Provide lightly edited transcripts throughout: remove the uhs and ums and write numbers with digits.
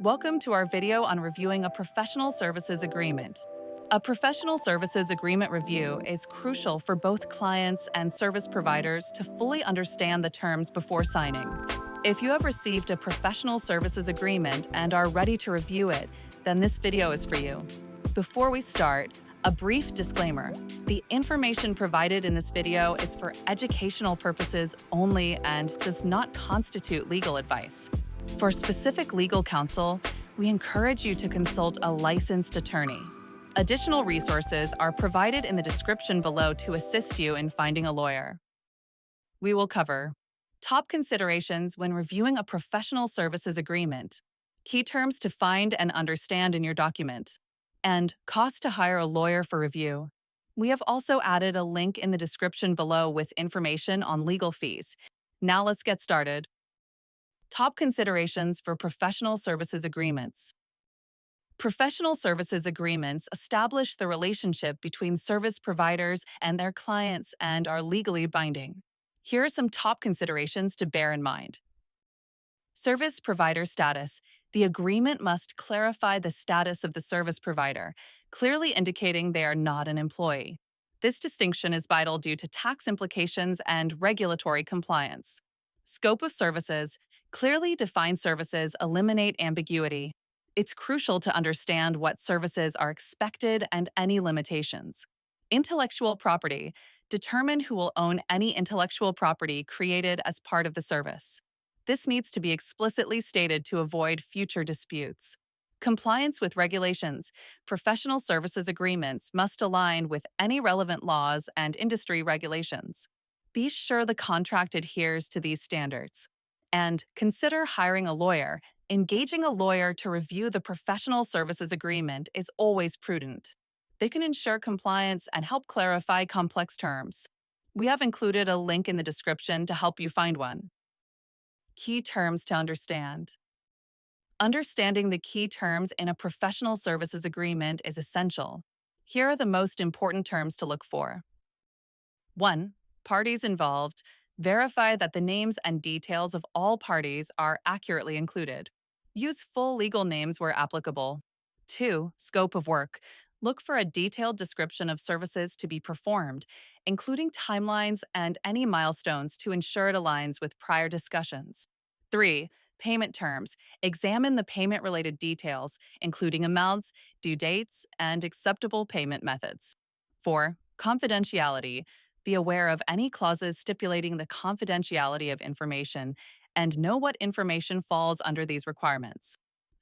Welcome to our video on reviewing a professional services agreement. A professional services agreement review is crucial for both clients and service providers to fully understand the terms before signing. If you have received a professional services agreement and are ready to review it, then this video is for you. Before we start, a brief disclaimer. The information provided in this video is for educational purposes only and does not constitute legal advice. For specific legal counsel, we encourage you to consult a licensed attorney. Additional resources are provided in the description below to assist you in finding a lawyer. We will cover top considerations when reviewing a professional services agreement, key terms to find and understand in your document, and cost to hire a lawyer for review. We have also added a link in the description below with information on legal fees. Now let's get started. Top considerations for professional services agreements. Professional services agreements establish the relationship between service providers and their clients and are legally binding. Here are some top considerations to bear in mind. Service provider status. The agreement must clarify the status of the service provider, clearly indicating they are not an employee. This distinction is vital due to tax implications and regulatory compliance. Scope of services. Clearly defined services eliminate ambiguity. It's crucial to understand what services are expected and any limitations. Intellectual property. Determine who will own any intellectual property created as part of the service. This needs to be explicitly stated to avoid future disputes. Compliance with regulations. Professional services agreements must align with any relevant laws and industry regulations. Be sure the contract adheres to these standards. And consider hiring a lawyer. Engaging a lawyer to review the professional services agreement is always prudent. They can ensure compliance and help clarify complex terms. We have included a link in the description to help you find one. Key terms to understand. Understanding the key terms in a professional services agreement is essential. Here are the most important terms to look for. 1. Parties involved. Verify that the names and details of all parties are accurately included. Use full legal names where applicable. 2. Scope of work. Look for a detailed description of services to be performed, including timelines and any milestones to ensure it aligns with prior discussions. 3. Payment terms. Examine the payment-related details, including amounts, due dates, and acceptable payment methods. 4. Confidentiality. Be aware of any clauses stipulating the confidentiality of information and know what information falls under these requirements.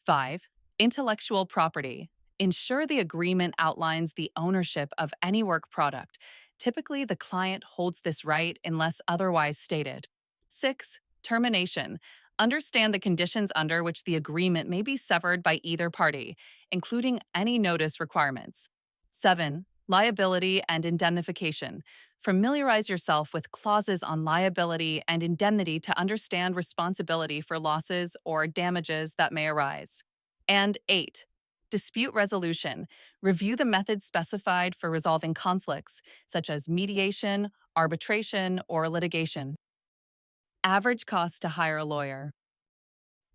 5. Intellectual property. Ensure the agreement outlines the ownership of any work product. Typically, the client holds this right unless otherwise stated. 6. Termination. Understand the conditions under which the agreement may be severed by either party, including any notice requirements. 7. Liability and indemnification. Familiarize yourself with clauses on liability and indemnity to understand responsibility for losses or damages that may arise. And 8. Dispute resolution. Review the methods specified for resolving conflicts, such as mediation, arbitration, or litigation. Average cost to hire a lawyer.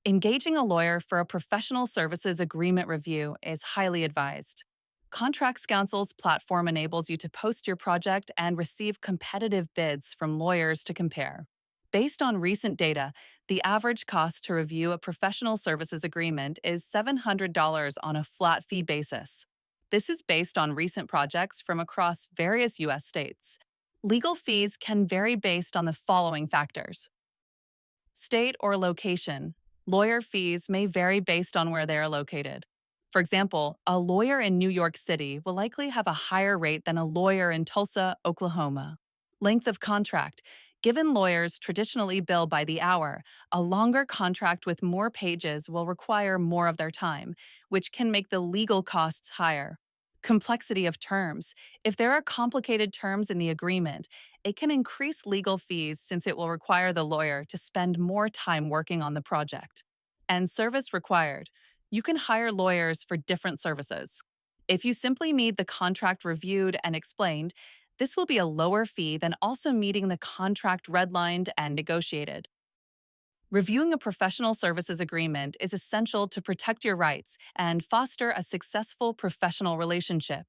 Engaging a lawyer for a professional services agreement review is highly advised. Contracts Council's platform enables you to post your project and receive competitive bids from lawyers to compare. Based on recent data, the average cost to review a professional services agreement is $700 on a flat fee basis. This is based on recent projects from across various U.S. states. Legal fees can vary based on the following factors. State or location. Lawyer fees may vary based on where they are located. For example, a lawyer in New York City will likely have a higher rate than a lawyer in Tulsa, Oklahoma. Length of contract. Given lawyers traditionally bill by the hour, a longer contract with more pages will require more of their time, which can make the legal costs higher. Complexity of terms. If there are complicated terms in the agreement, it can increase legal fees since it will require the lawyer to spend more time working on the project. And service required. You can hire lawyers for different services. If you simply need the contract reviewed and explained, this will be a lower fee than also meeting the contract redlined and negotiated. Reviewing a professional services agreement is essential to protect your rights and foster a successful professional relationship.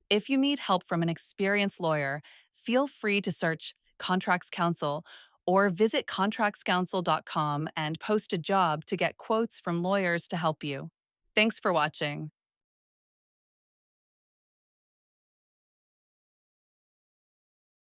If you need help from an experienced lawyer, feel free to search Contracts Counsel or visit contractscounsel.com and post a job to get quotes from lawyers to help you. Thanks for watching.